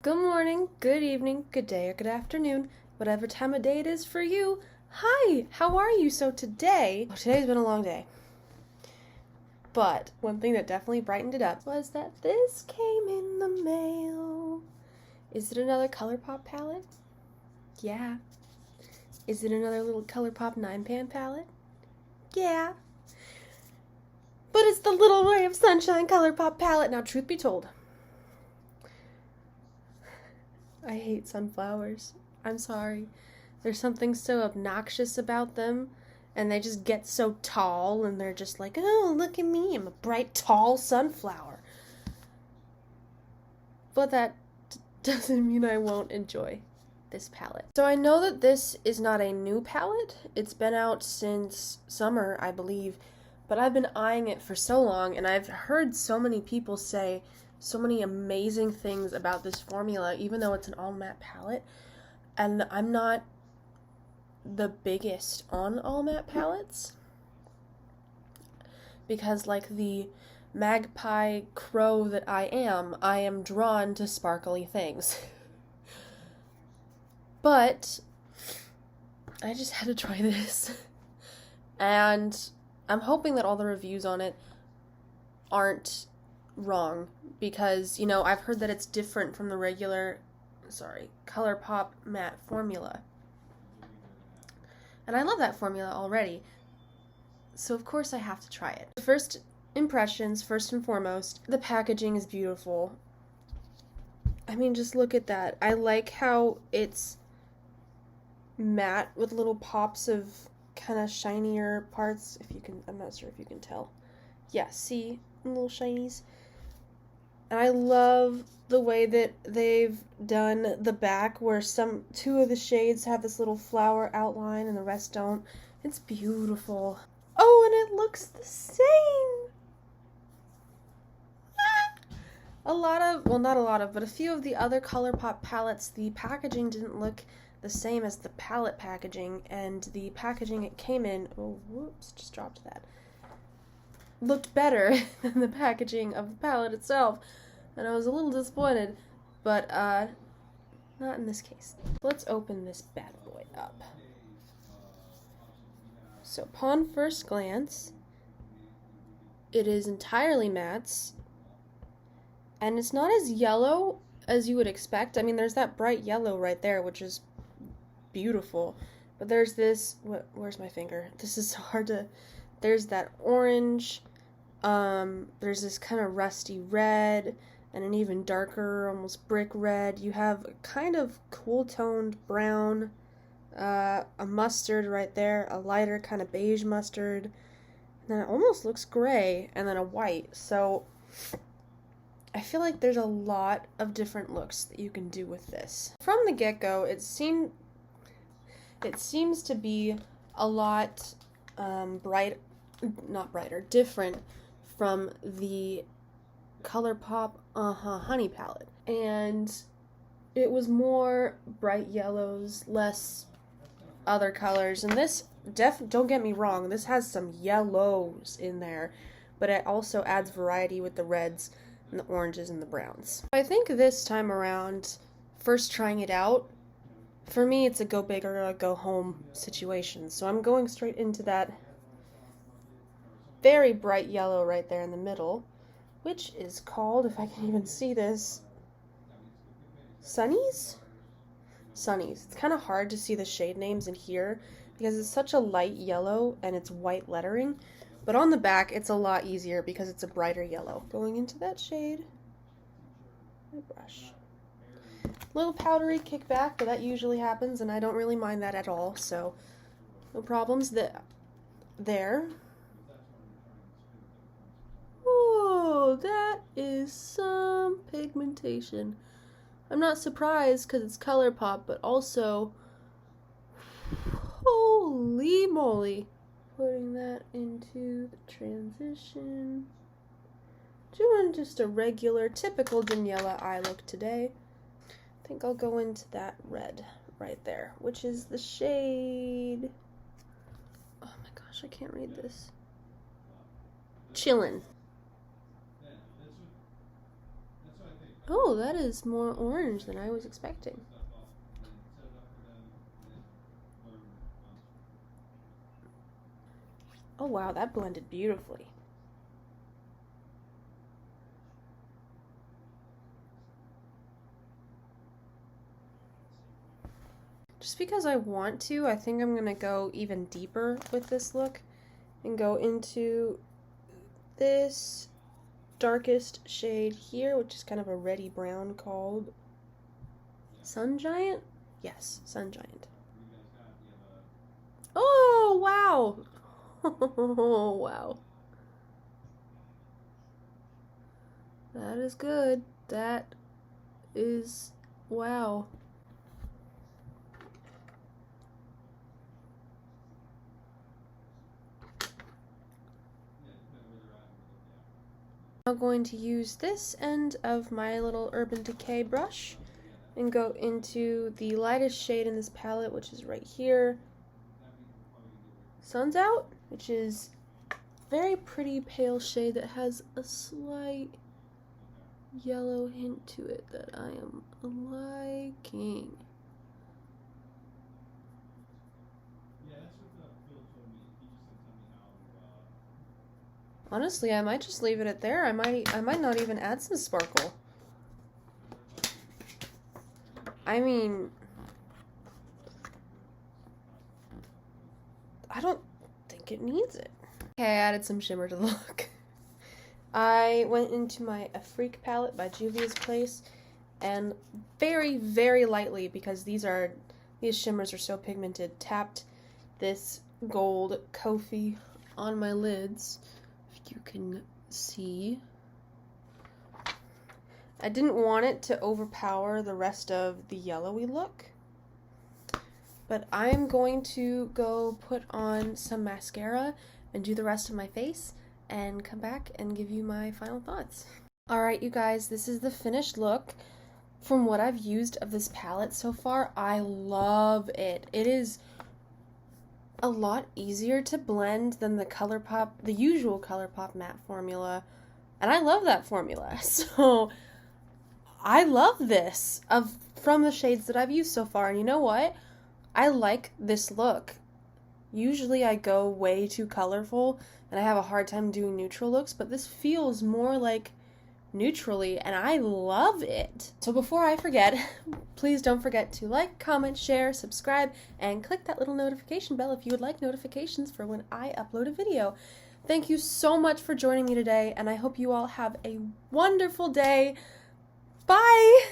Good morning, good evening, good day, or good afternoon, whatever time of day it is for you. Hi, how are you? So today's been a long day. But one thing that definitely brightened it up was that this came in the mail. Is it another Colourpop palette? Yeah. Is it another little Colourpop 9-pan palette? Yeah. But it's the Little Ray of Sunshine Colourpop palette. Now, truth be told, I hate sunflowers. I'm sorry. There's something so obnoxious about them, and they just get so tall, and they're just like, oh, look at me, I'm a bright, tall sunflower. But that doesn't mean I won't enjoy this palette. So I know that this is not a new palette. It's been out since summer, I believe, but I've been eyeing it for so long, and I've heard so many people say so many amazing things about this formula, even though it's an all matte palette. And I'm not the biggest on all matte palettes, because like the magpie crow that I am drawn to sparkly things. But I just had to try this. And I'm hoping that all the reviews on it aren't wrong, because, you know, I've heard that it's different from the regular, Colourpop matte formula. And I love that formula already. So of course I have to try it. First impressions, first and foremost, the packaging is beautiful. I mean, just look at that. I like how it's matte with little pops of kind of shinier parts, if you can, I'm not sure if you can tell. Yeah, see? Little shinies. And I love the way that they've done the back, where two of the shades have this little flower outline and the rest don't. It's beautiful. Oh, and it looks the same! But a few of the other Colourpop palettes, the packaging didn't look the same as the palette packaging, and the packaging it came in, oh, whoops, just dropped that, looked better than the packaging of the palette itself, and I was a little disappointed, but not in this case. Let's open this bad boy up. So upon first glance, it is entirely mattes, and it's not as yellow as you would expect. I mean, there's that bright yellow right there, which is beautiful, but there's this, where's my finger? This is so hard to, there's that orange, there's this kind of rusty red, and an even darker, almost brick red. You have a kind of cool-toned brown, a mustard right there, a lighter kind of beige mustard, and then it almost looks gray, and then a white. So I feel like there's a lot of different looks that you can do with this. From the get-go, it seems to be a lot different from the Colourpop Honey palette. And it was more bright yellows, less other colors. And this, don't get me wrong, this has some yellows in there, but it also adds variety with the reds and the oranges and the browns. I think this time around, first trying it out, for me it's a go big or a go home situation. So I'm going straight into that very bright yellow right there in the middle, which is called, if I can even see this, Sunnies? Sunnies. It's kind of hard to see the shade names in here because it's such a light yellow and it's white lettering, but on the back it's a lot easier because it's a brighter yellow. Going into that shade, my brush. Little powdery kickback, but that usually happens and I don't really mind that at all, so no problems there. Oh, that is some pigmentation. I'm not surprised because it's Colourpop, but also, holy moly. Putting that into the transition. Doing just a regular, typical Daniela eye look today. I think I'll go into that red right there, which is the shade, oh my gosh, I can't read this. Chillin'. Oh, that is more orange than I was expecting. Oh wow, that blended beautifully. Just because I want to, I think I'm gonna go even deeper with this look and go into this darkest shade here, which is kind of a reddy brown, called Sun Giant? Yes, Sun Giant. Oh, wow! Oh, wow. That is good. That is, wow. I'm now going to use this end of my little Urban Decay brush and go into the lightest shade in this palette, which is right here, Sun's Out, which is a very pretty pale shade that has a slight yellow hint to it that I am liking. Honestly, I might just leave it at there. I might not even add some sparkle. I mean, I don't think it needs it. Okay, I added some shimmer to the look. I went into my A Freak palette by Juvia's Place and very, very lightly, because these shimmers are so pigmented, tapped this gold Kofi on my lids, if you can see. I didn't want it to overpower the rest of the yellowy look, but I'm going to go put on some mascara and do the rest of my face and come back and give you my final thoughts. Alright, you guys, this is the finished look. From what I've used of this palette so far, I love it. It is a lot easier to blend than the usual Colourpop matte formula, and I love that formula. So I love this from the shades that I've used so far, and you know what? I like this look. Usually I go way too colorful and I have a hard time doing neutral looks, but this feels more like neutrally, and I love it. So before I forget, please don't forget to like, comment, share, subscribe, and click that little notification bell if you would like notifications for when I upload a video. Thank you so much for joining me today, and I hope you all have a wonderful day. Bye!